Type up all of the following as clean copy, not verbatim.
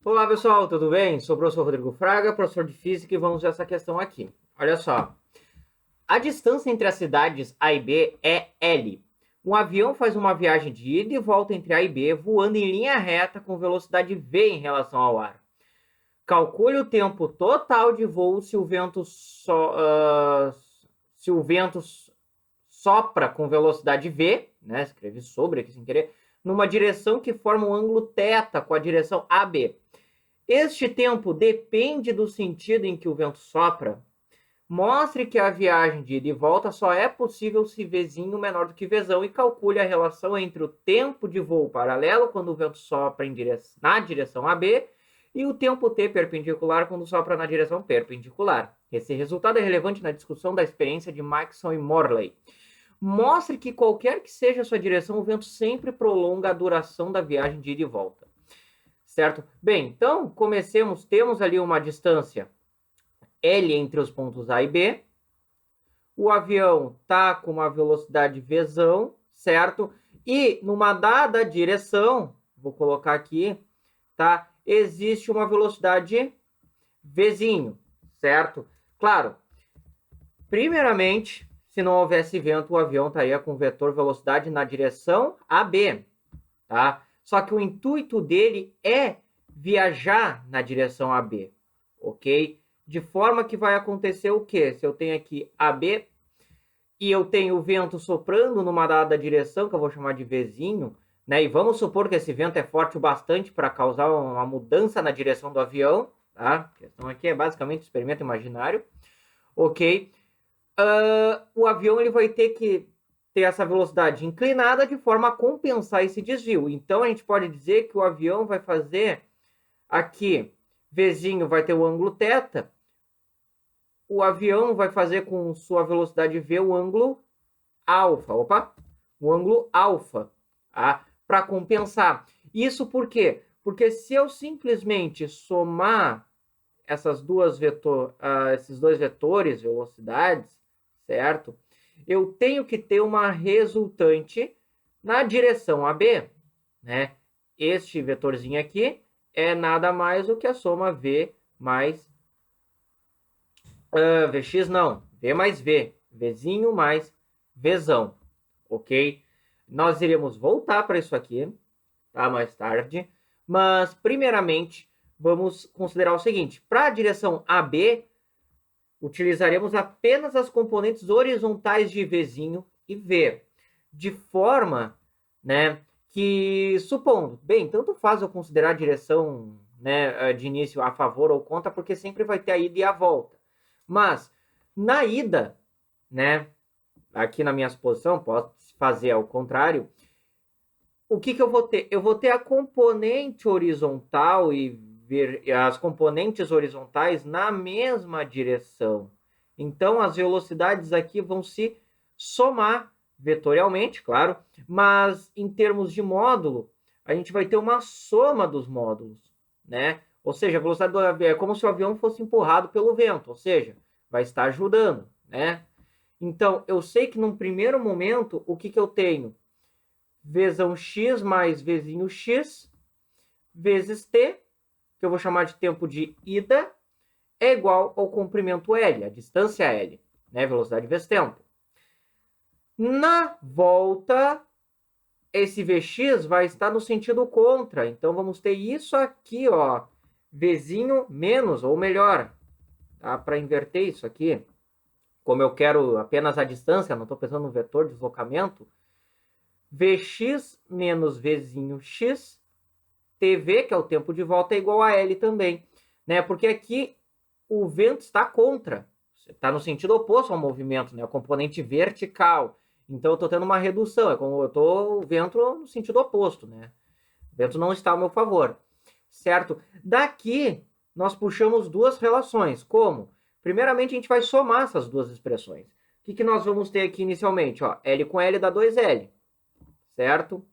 Olá pessoal, tudo bem? Sou o professor Rodrigo Fraga, professor de Física, e vamos ver essa questão aqui. Olha só, a distância entre as cidades A e B é L. Um avião faz uma viagem de ida e volta entre A e B, voando em linha reta com velocidade v em relação ao ar. Calcule o tempo total de voo se o vento, se o vento sopra com velocidade v, né? Escrevi sobre aqui sem querer, numa direção que forma um ângulo θ com a direção AB. Este tempo depende do sentido em que o vento sopra. Mostre que a viagem de ida e volta só é possível se Vzinho menor do que Vzão e calcule a relação entre o tempo de voo paralelo quando o vento sopra na direção AB e o tempo t perpendicular quando sopra na direção perpendicular. Esse resultado é relevante na discussão da experiência de Maxwell e Morley. Mostre que qualquer que seja a sua direção, o vento sempre prolonga a duração da viagem de ida e volta. Certo? Bem, então, comecemos, temos ali uma distância L entre os pontos A e B. O avião está com uma velocidade Vzão, certo? E numa dada direção, vou colocar aqui, tá? Existe uma velocidade Vzinho, certo? Claro, primeiramente, se não houvesse vento, o avião estaria com vetor velocidade na direção AB, tá? Só que o intuito dele é viajar na direção AB, ok? De forma que vai acontecer o quê? Se eu tenho aqui AB e eu tenho o vento soprando numa dada direção, que eu vou chamar de Vzinho, né? E vamos supor que esse vento é forte o bastante para causar uma mudança na direção do avião, tá? A questão aqui é basicamente um experimento imaginário, ok? O avião ele vai ter que ter essa velocidade inclinada de forma a compensar esse desvio. Então, a gente pode dizer que o avião vai fazer aqui, Vzinho vai ter o ângulo θ, o avião vai fazer com sua velocidade v o ângulo alfa, o ângulo alfa, tá? Para compensar. Isso por quê? Porque se eu simplesmente somar esses dois vetores, velocidades, certo? Eu tenho que ter uma resultante na direção AB, né? Este vetorzinho aqui é nada mais do que a soma V mais Vx não, V mais V, Vzinho mais Vzão, ok? Nós iremos voltar para isso aqui, tá? Mais tarde, mas primeiramente vamos considerar o seguinte: para a direção AB, utilizaremos apenas as componentes horizontais de Vzinho e V, de forma, né, que, supondo, bem, tanto faz eu considerar a direção, né, de início a favor ou contra, porque sempre vai ter a ida e a volta. Mas, na ida, né, aqui na minha suposição, posso fazer ao contrário, o que eu vou ter? Eu vou ter a componente horizontal e as componentes horizontais na mesma direção. Então, as velocidades aqui vão se somar vetorialmente, claro, mas em termos de módulo, a gente vai ter uma soma dos módulos, né? Ou seja, a velocidade do avião é como se o avião fosse empurrado pelo vento, ou seja, vai estar ajudando, né? Então, eu sei que num primeiro momento, o que eu tenho? Vzão x mais Vzinho x vezes t, que eu vou chamar de tempo de ida, é igual ao comprimento L, a distância L, né? Velocidade vezes tempo. Na volta, esse Vx vai estar no sentido contra. Então, vamos ter isso aqui, ó, Vzinho menos, ou melhor, tá? Para inverter isso aqui, como eu quero apenas a distância, não estou pensando no vetor de deslocamento, Vx menos Vzinho x, TV, que é o tempo de volta, é igual a L também, né? Porque aqui o vento está contra, está no sentido oposto ao movimento, né? O componente vertical. Então, eu estou tendo uma redução, é como eu estou o vento no sentido oposto, né? O vento não está ao meu favor, certo? Daqui, nós puxamos duas relações. Como? Primeiramente, a gente vai somar essas duas expressões. O que nós vamos ter aqui inicialmente? Ó, L com L dá 2L, certo?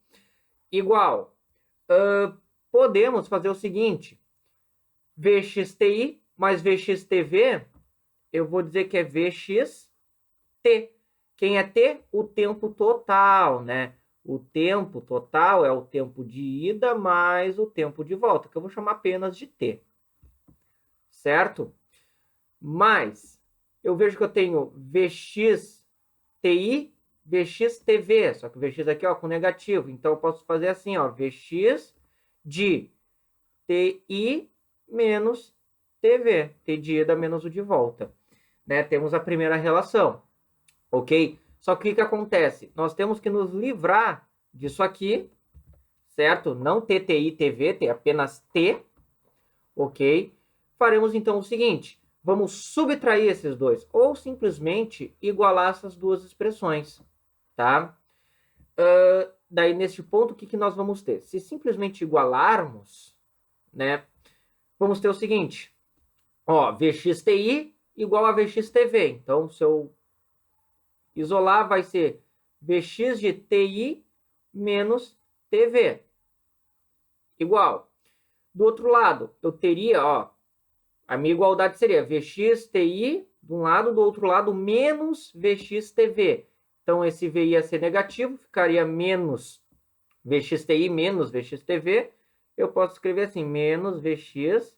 Igual. Podemos fazer o seguinte: Vxti mais Vxtv, eu vou dizer que é Vxt. Quem é T? O tempo total, né? O tempo total é o tempo de ida mais o tempo de volta, que eu vou chamar apenas de t. Certo? Mas eu vejo que eu tenho VXTI, VXTV, só que o VX aqui ó, com negativo. Então eu posso fazer assim, ó, VX de TI menos TV, T de ida menos o de volta. Né? Temos a primeira relação, ok? Só que o que acontece? Nós temos que nos livrar disso aqui, certo? Não TTI, TV, tem apenas T, ok? Faremos então o seguinte, vamos subtrair esses dois, ou simplesmente igualar essas duas expressões, tá? Daí, neste ponto, o que nós vamos ter? Se simplesmente igualarmos, né, vamos ter o seguinte, ó, VXTI igual a VXTV. Então, se eu isolar, vai ser Vx de TI menos TV. Igual. Do outro lado, eu teria, ó, a minha igualdade seria VXTI de um lado, do outro lado, menos VXTV. Então, esse V ia ser negativo, ficaria menos VXTI menos VXTV. Eu posso escrever assim, menos VXT.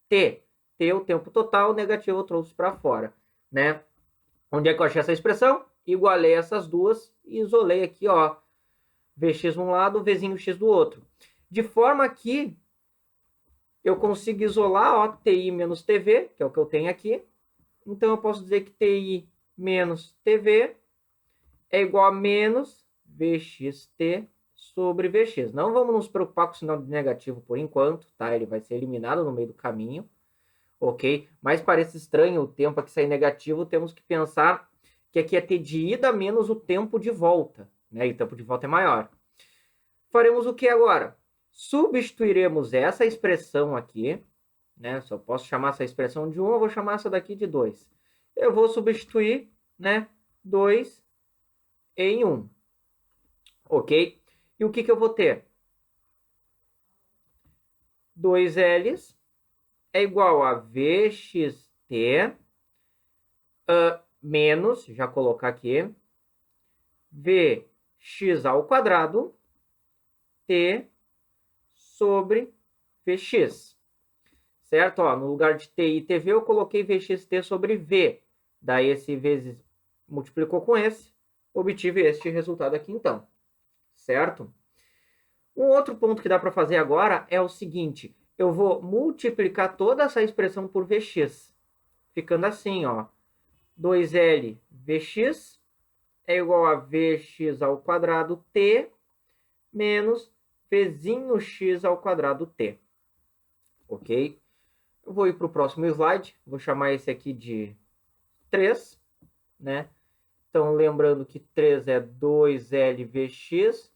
T é o tempo total, negativo eu trouxe para fora, né? Onde é que eu achei essa expressão? Igualei essas duas e isolei aqui, ó, Vx de um lado, Vzinho x do outro. De forma que eu consigo isolar, ó, TI menos TV, que é o que eu tenho aqui. Então, eu posso dizer que TI menos TV é igual a menos VXT sobre Vx. Não vamos nos preocupar com o sinal de negativo por enquanto, tá? Ele vai ser eliminado no meio do caminho, ok? Mas parece estranho o tempo aqui sair negativo, temos que pensar que aqui é t de ida menos o tempo de volta, né? E o tempo de volta é maior. Faremos o que agora? Substituiremos essa expressão aqui, né? Se eu posso chamar essa expressão de 1, eu vou chamar essa daqui de 2. Eu vou substituir, né, 2 em 1. Ok? E o que eu vou ter? 2Ls é igual a VXT menos, já colocar aqui, Vx ao quadrado T sobre Vx. Certo? Ó, no lugar de T e TV, eu coloquei VXT sobre V. Daí esse vezes multiplicou com esse, obtive este resultado aqui então. Certo? Um outro ponto que dá para fazer agora é o seguinte. Eu vou multiplicar toda essa expressão por Vx. Ficando assim, ó. 2L Vx é igual a Vx ao quadrado T menos Vzinho x ao quadrado T. Ok? Eu vou ir para o próximo slide. Vou chamar esse aqui de 3, né? Então, lembrando que 3 é 2LVx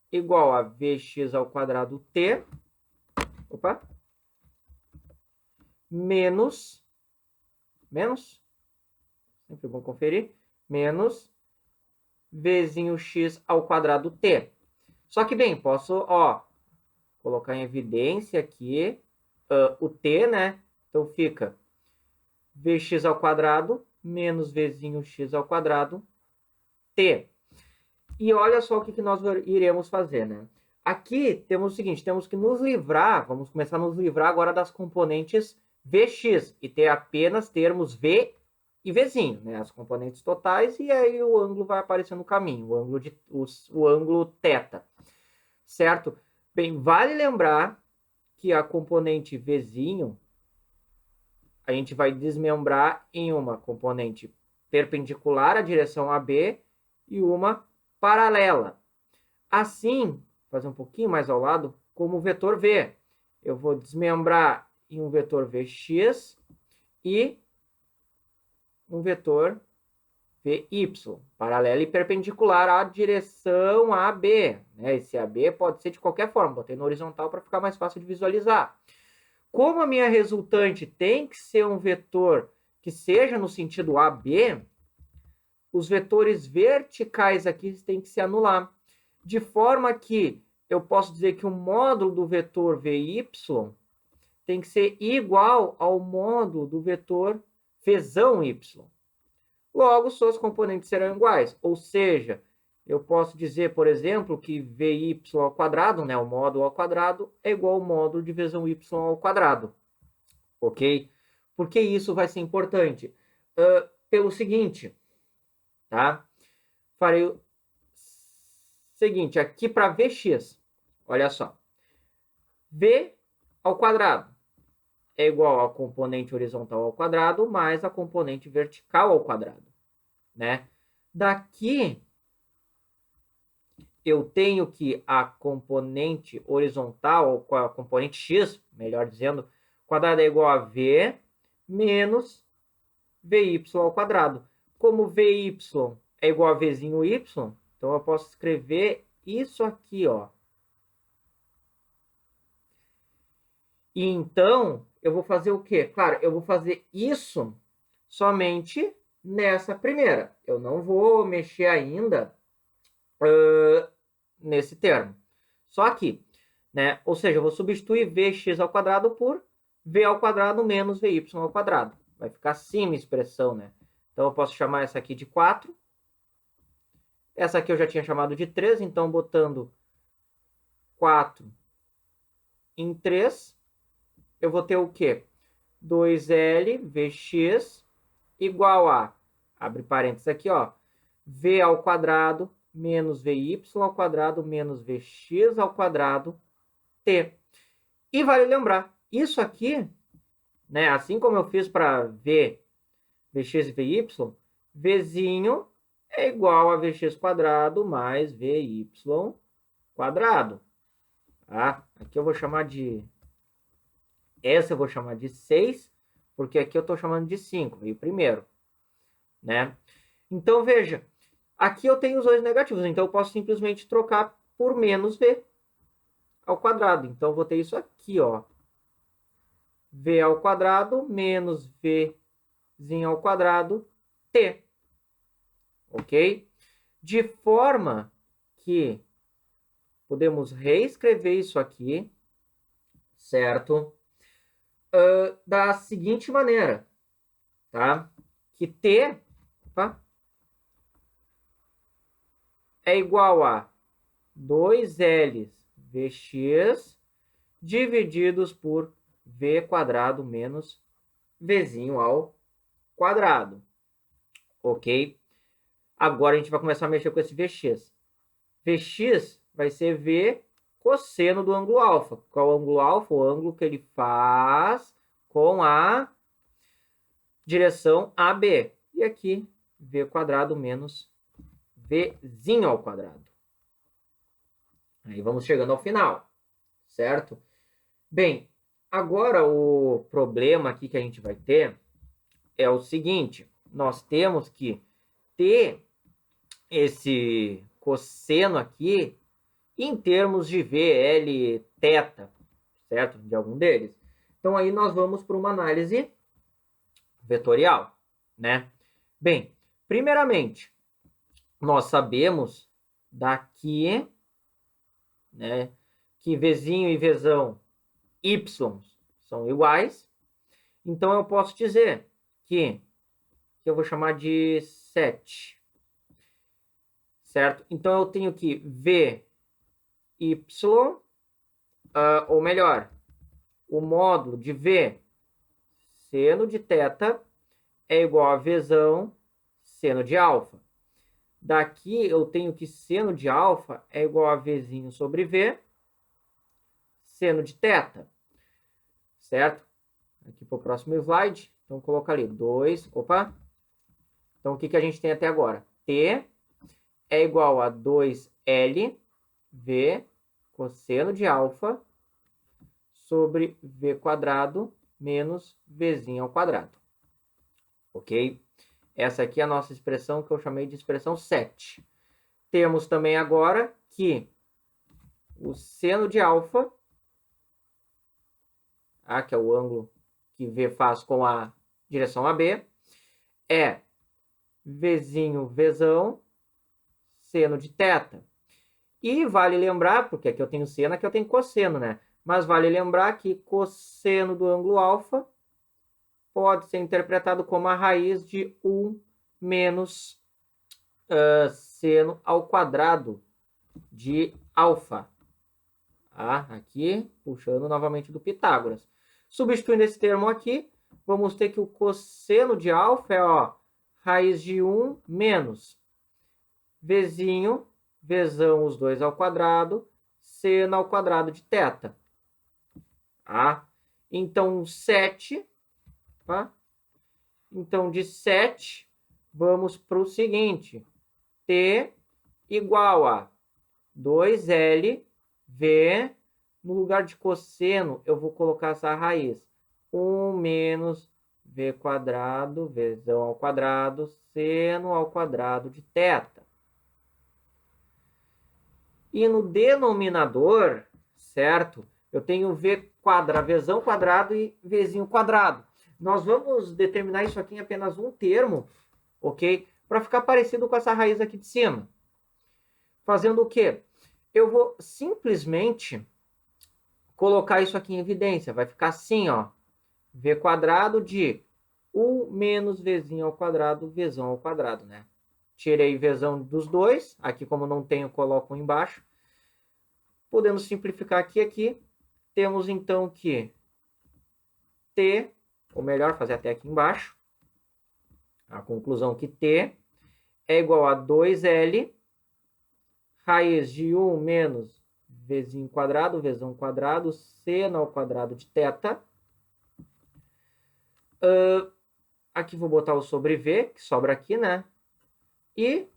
igual a Vx ao quadrado T. Opa! Menos, sempre bom conferir, menos Vzinho x ao quadrado T. Só que, bem, posso, ó, colocar em evidência aqui o T, né? Então, fica Vx ao quadrado menos Vzinho x ao quadrado T. E olha só o que nós iremos fazer, né? Aqui temos o seguinte, temos que nos livrar, vamos começar a nos livrar agora das componentes Vx e ter apenas termos V e Vzinho, né? As componentes totais, e aí o ângulo vai aparecer no caminho, o ângulo θ, certo? Bem, vale lembrar que a componente Vzinho a gente vai desmembrar em uma componente perpendicular à direção AB e uma paralela. Assim, fazer um pouquinho mais ao lado, como o vetor V. Eu vou desmembrar em um vetor Vx e um vetor Vy, paralelo e perpendicular à direção AB. Né? Esse AB pode ser de qualquer forma, botei no horizontal para ficar mais fácil de visualizar. Como a minha resultante tem que ser um vetor que seja no sentido AB, os vetores verticais aqui têm que se anular. De forma que eu posso dizer que o módulo do vetor Vy tem que ser igual ao módulo do vetor Vzão Y. Logo, suas componentes serão iguais. Ou seja, eu posso dizer, por exemplo, que VY ao quadrado, né, o módulo ao quadrado, é igual ao módulo de vezão Y ao quadrado. Ok? Por que isso vai ser importante? Pelo seguinte, tá? Farei o seguinte, aqui para Vx, olha só. V ao quadrado é igual ao componente horizontal ao quadrado mais a componente vertical ao quadrado, né? Daqui, eu tenho que a componente horizontal, ou a componente x, melhor dizendo, quadrado é igual a v menos vy ao quadrado. Como vy é igual a vzinho y, então eu posso escrever isso aqui, ó. E então, eu vou fazer o quê? Claro, eu vou fazer isso somente nessa primeira. Eu não vou mexer ainda nesse termo. Só aqui, né? Ou seja, eu vou substituir vx ao quadrado por v ao quadrado menos vy ao quadrado. Vai ficar assim a expressão, né? Então, eu posso chamar essa aqui de 4. Essa aqui eu já tinha chamado de 3, então botando 4 em 3, eu vou ter o quê? 2L Vx igual a, abre parênteses aqui, ó, V ao quadrado menos Vy ao quadrado menos Vx ao quadrado T. E vale lembrar, isso aqui, né, assim como eu fiz para V, Vx e Vy, Vzinho é igual a Vx quadrado mais Vy quadrado. Tá? Aqui eu vou chamar de... Essa eu vou chamar de 6, porque aqui eu estou chamando de 5, veio primeiro, né? Então, veja, aqui eu tenho os dois negativos, então eu posso simplesmente trocar por menos v ao quadrado. Então, eu vou ter isso aqui, ó. V ao quadrado menos vzinho ao quadrado t. Ok? De forma que podemos reescrever isso aqui, certo? Da seguinte maneira, tá? Que t, opa, é igual a 2L Vx divididos por V quadrado menos Vzinho ao quadrado. Ok? Agora a gente vai começar a mexer com esse Vx. Vx vai ser V cosseno do ângulo alfa. Qual é o ângulo alfa? O ângulo que ele faz com a direção AB. E aqui, V quadrado menos Vzinho ao quadrado. Aí vamos chegando ao final, certo? Bem, agora o problema aqui que a gente vai ter é o seguinte. Nós temos que ter esse cosseno aqui em termos de VL θ, certo? De algum deles. Então, aí nós vamos para uma análise vetorial, né? Bem, primeiramente, nós sabemos daqui, né, que Vzinho e Vzão y são iguais. Então, eu posso dizer que eu vou chamar de 7. Certo? Então, eu tenho que Vy, ou melhor, o módulo de V seno de θ é igual a Vzão seno de alfa. Daqui, eu tenho que seno de alfa é igual a Vzinho sobre V seno de θ. Certo? Aqui para o próximo slide. Então, colocar ali 2. Opa! Então, o que a gente tem até agora? T é igual a 2L V cosseno de alfa sobre V quadrado menos Vzinho ao quadrado. Ok? Essa aqui é a nossa expressão que eu chamei de expressão 7. Temos também agora que o seno de alfa, que é o ângulo que V faz com a direção AB, é Vzinho Vzão seno de θ. E vale lembrar, porque aqui eu tenho seno, aqui eu tenho cosseno, né? Mas vale lembrar que cosseno do ângulo alfa pode ser interpretado como a raiz de 1 menos seno ao quadrado de alfa. Aqui, puxando novamente do Pitágoras. Substituindo esse termo aqui, vamos ter que o cosseno de alfa é, ó, raiz de 1 menos Vzinho, Vzão, os dois ao quadrado, seno ao quadrado de θ. Então, 7, Então, de 7, vamos para o seguinte. T igual a 2L V, no lugar de cosseno, eu vou colocar essa raiz. 1 menos V quadrado, Vzão ao quadrado, seno ao quadrado de θ. E no denominador, certo? Eu tenho V quadrado, Vzão quadrado e Vzinho quadrado. Nós vamos determinar isso aqui em apenas um termo, ok? Para ficar parecido com essa raiz aqui de cima. Fazendo o quê? Eu vou simplesmente colocar isso aqui em evidência. Vai ficar assim, ó. V quadrado de 1 menos Vzinho ao quadrado, Vzão ao quadrado, né? Tirei Vzão dos dois. Aqui, como não tenho, coloco embaixo. Podendo simplificar aqui. Temos, então, que T, ou melhor, fazer até aqui embaixo. A conclusão que T é igual a 2L raiz de 1 menos Vzinho quadrado, Vzão quadrado, seno ao quadrado de θ. Aqui vou botar o sobre V, que sobra aqui, né? E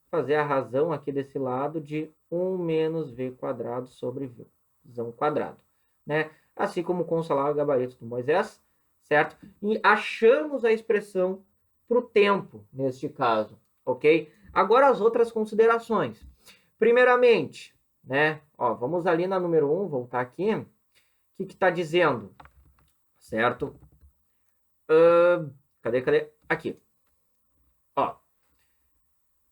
fazer a razão aqui desse lado de 1 menos V quadrado sobre Vzão quadrado, né? Assim como consta lá o gabarito do Moisés, certo? E achamos a expressão para o tempo, neste caso, ok? Agora as outras considerações. Primeiramente, né? Ó, vamos ali na número 1, voltar aqui. O que está dizendo? Certo? Cadê? Aqui. Ó.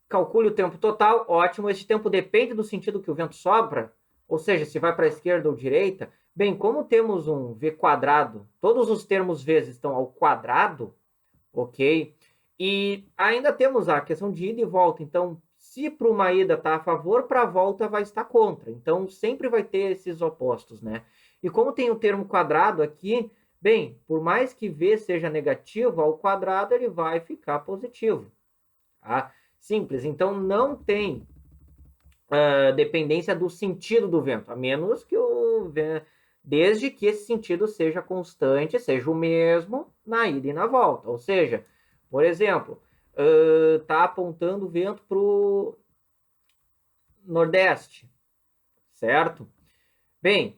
Calcule o tempo total. Ótimo. Esse tempo depende do sentido que o vento sopra. Ou seja, se vai para a esquerda ou direita. Bem, como temos um V quadrado, todos os termos V estão ao quadrado, ok? E ainda temos a questão de ida e volta. Então, se para uma ida está a favor, para a volta vai estar contra. Então, sempre vai ter esses opostos, né? E como tem o termo quadrado aqui, bem, por mais que V seja negativo, ao quadrado ele vai ficar positivo. Simples. Então, não tem dependência do sentido do vento, a menos que o vento, desde que esse sentido seja constante, seja o mesmo na ida e na volta. Ou seja, por exemplo, está apontando o vento para o nordeste, certo? Bem,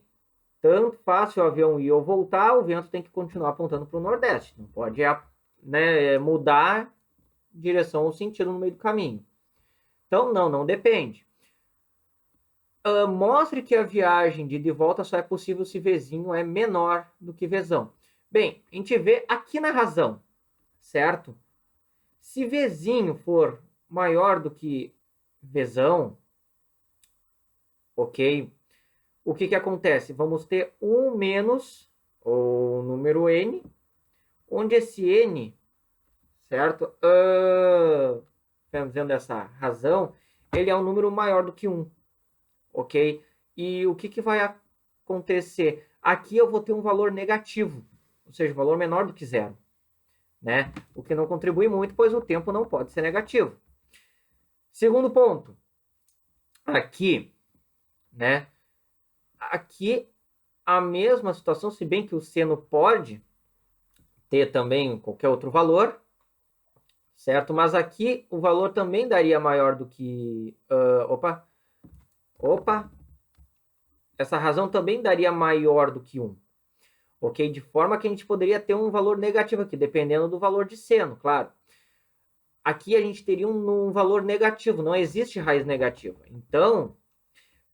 tanto faz se o avião ir ou voltar, o vento tem que continuar apontando para o nordeste. Não pode mudar direção ou sentido no meio do caminho. Então, não depende. Mostre que a viagem de ida e volta só é possível se Vzinho é menor do que Vzão. Bem, a gente vê aqui na razão, certo? Se Vzinho for maior do que Vzão, ok? O que acontece? Vamos ter 1 menos o número n, onde esse n, certo? Dizendo essa razão, ele é um número maior do que 1, ok? E o que vai acontecer? Aqui eu vou ter um valor negativo, ou seja, um valor menor do que 0. Né? O que não contribui muito, pois o tempo não pode ser negativo. Segundo ponto. Aqui, né? Aqui a mesma situação, se bem que o seno pode ter também qualquer outro valor, certo? Mas aqui o valor também daria maior do que... Essa razão também daria maior do que 1. Ok? De forma que a gente poderia ter um valor negativo aqui, dependendo do valor de seno, claro. Aqui a gente teria um valor negativo, não existe raiz negativa. Então,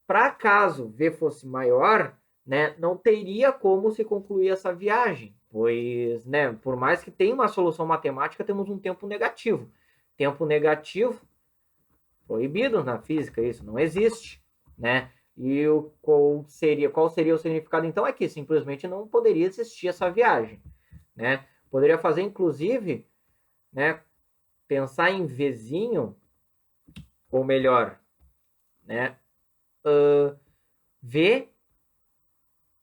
para caso V fosse maior, né, não teria como se concluir essa viagem, pois, né, por mais que tenha uma solução matemática, temos um tempo negativo. Tempo negativo, proibido na física, isso não existe, né? E qual seria o significado, então, é que simplesmente não poderia existir essa viagem, né? Poderia fazer, inclusive, né, pensar em Vzinho ou melhor, né, V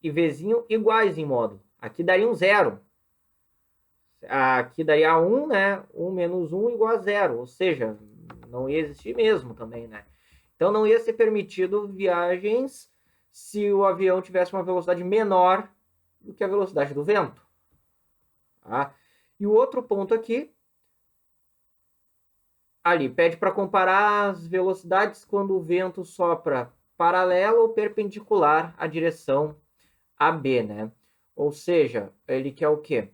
e Vzinho iguais em módulo. Aqui daria um zero. Aqui daria 1, né? 1 menos 1 igual a zero. Ou seja, não ia existir mesmo também, né? Então não ia ser permitido viagens se o avião tivesse uma velocidade menor do que a velocidade do vento. Tá? E o outro ponto aqui, ali, pede para comparar as velocidades quando o vento sopra paralelo ou perpendicular à direção AB, né? Ou seja, ele quer o quê?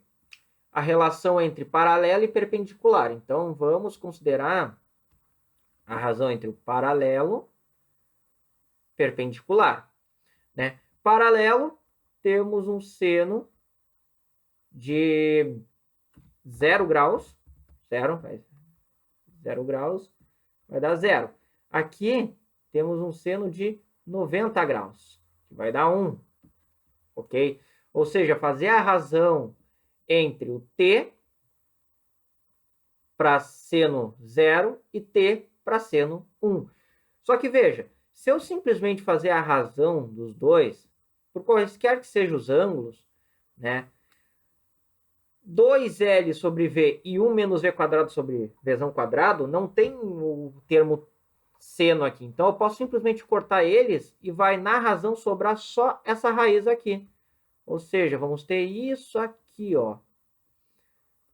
A relação entre paralelo e perpendicular. Então, vamos considerar a razão entre o paralelo e perpendicular. Né? Paralelo, temos um seno de 0 graus, 0 graus, vai dar 0. Aqui, temos um seno de 90 graus, que vai dar 1. Ok? Ou seja, fazer a razão entre o t para seno 0 e t para seno 1. Só que veja, se eu simplesmente fazer a razão dos dois, por quaisquer que sejam os ângulos, né, 2L sobre V e 1 menos V quadrado sobre Vzão quadrado, não tem o termo seno aqui. Então, eu posso simplesmente cortar eles e vai, na razão, sobrar só essa raiz aqui. Ou seja, vamos ter isso aqui, ó,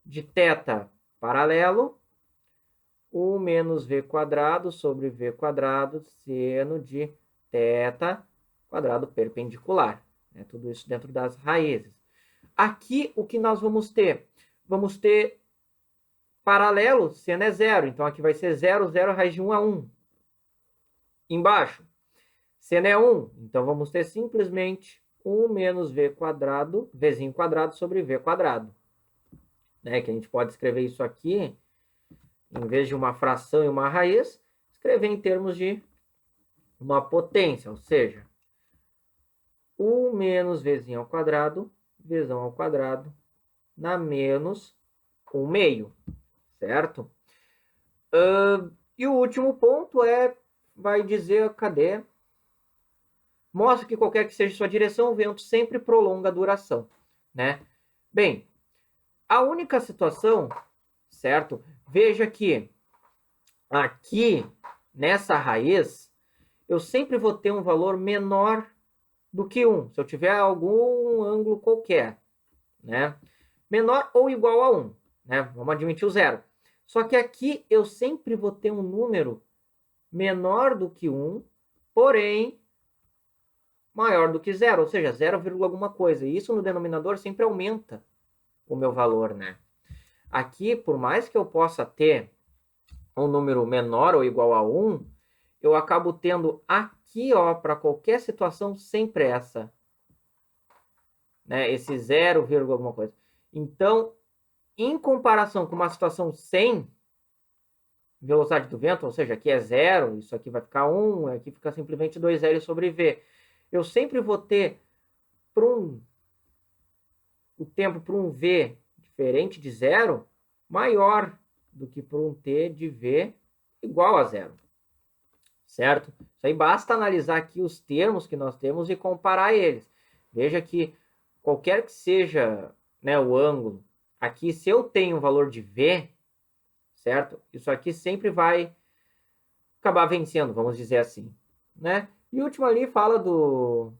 de θ paralelo, 1 menos V quadrado sobre V quadrado, seno de θ quadrado perpendicular. Né? Tudo isso dentro das raízes. Aqui, o que nós vamos ter? Vamos ter paralelo, seno é 0. Então, aqui vai ser 0, 0, raiz de 1 a 1. Embaixo, seno é 1. Então, vamos ter simplesmente 1 menos V quadrado, Vzinho quadrado sobre V quadrado. Né? Que a gente pode escrever isso aqui, em vez de uma fração e uma raiz, escrever em termos de uma potência, ou seja, 1 menos Vzinho ao quadrado, Vzão ao quadrado, na menos 1 meio, certo? E o último ponto vai dizer, cadê? Mostra que qualquer que seja sua direção, o vento sempre prolonga a duração, né? Bem, a única situação, certo? Veja que aqui, nessa raiz, eu sempre vou ter um valor menor do que 1, se eu tiver algum ângulo qualquer, né? Menor ou igual a 1, né? Vamos admitir o zero. Só que aqui eu sempre vou ter um número menor do que 1, porém maior do que zero, ou seja, 0, alguma coisa. E isso no denominador sempre aumenta o meu valor, né? Aqui, por mais que eu possa ter um número menor ou igual a 1, eu acabo tendo aqui, ó, para qualquer situação, sempre essa, né? Esse 0, alguma coisa. Então, em comparação com uma situação sem velocidade do vento, ou seja, aqui é 0, isso aqui vai ficar 1, aqui fica simplesmente 2L sobre V. Eu sempre vou ter o tempo para um V diferente de 0 maior do que para um T de V igual a 0. Certo? Isso aí basta analisar aqui os termos que nós temos e comparar eles. Veja que qualquer que seja, né, o ângulo, aqui se eu tenho um valor de V, certo? Isso aqui sempre vai acabar vencendo, vamos dizer assim, né? E o último ali fala do...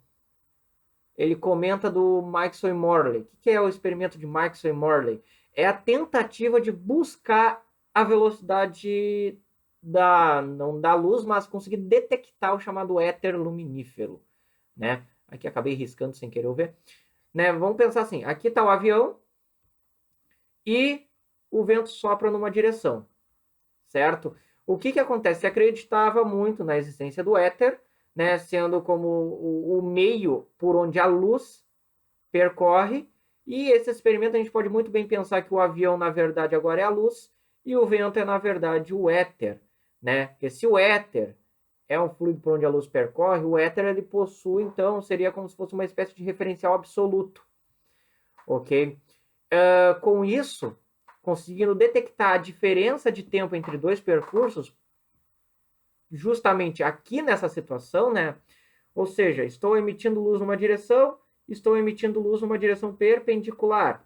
Ele comenta do Mixon e Morley. O que é o experimento de Mixon e Morley? É a tentativa de buscar a velocidade não da luz, mas conseguir detectar o chamado éter luminífero, né? Aqui acabei riscando sem querer ver. Né? Vamos pensar assim, aqui está o avião e o vento sopra numa direção, certo? O que acontece? Se acreditava muito na existência do éter, né, sendo como o meio por onde a luz percorre, e esse experimento a gente pode muito bem pensar que o avião, na verdade, agora é a luz, e o vento é, na verdade, o éter, né? Porque se o éter é um fluido por onde a luz percorre, o éter ele possui, então, seria como se fosse uma espécie de referencial absoluto, ok? Com isso, conseguindo detectar a diferença de tempo entre dois percursos, justamente aqui nessa situação, né? Ou seja, estou emitindo luz numa direção, estou emitindo luz numa direção perpendicular.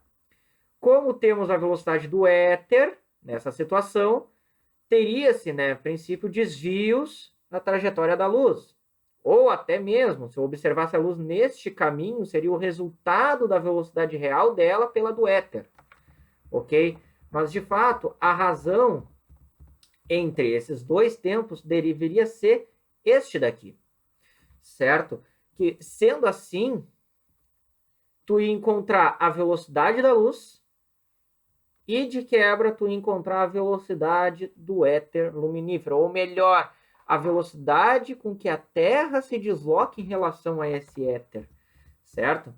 Como temos a velocidade do éter nessa situação, teria-se, né, a princípio, desvios na trajetória da luz. Ou até mesmo, se eu observasse a luz neste caminho, seria o resultado da velocidade real dela pela do éter. Ok? Mas, de fato, a razão entre esses dois tempos deveria ser este daqui. Certo? Que, sendo assim, tu ia encontrar a velocidade da luz e, de quebra, tu ia encontrar a velocidade do éter luminífero. Ou melhor, a velocidade com que a Terra se desloca em relação a esse éter. Certo?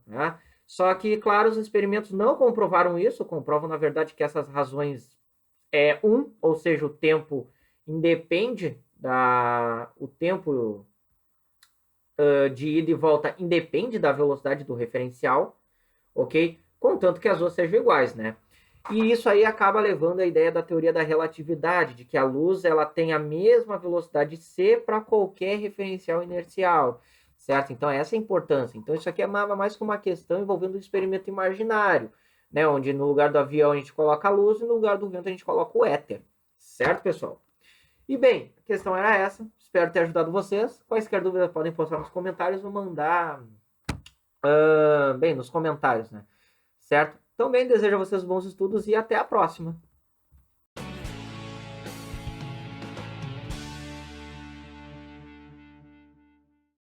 Só que, claro, os experimentos não comprovaram isso. Comprovam, na verdade, que essas razões ou seja, o tempo independe o tempo de ida e volta independe da velocidade do referencial, ok? Contanto que as duas sejam iguais, né? E isso aí acaba levando a ideia da teoria da relatividade, de que a luz ela tem a mesma velocidade c para qualquer referencial inercial, certo? Então essa é a importância. Então isso aqui é mais que uma questão envolvendo um experimento imaginário, né? Onde no lugar do avião a gente coloca a luz e no lugar do vento a gente coloca o éter, certo, pessoal? E bem, a questão era essa. Espero ter ajudado vocês. Quaisquer dúvidas podem postar nos comentários ou mandar nos comentários, né? Certo? Então, bem, desejo a vocês bons estudos e até a próxima.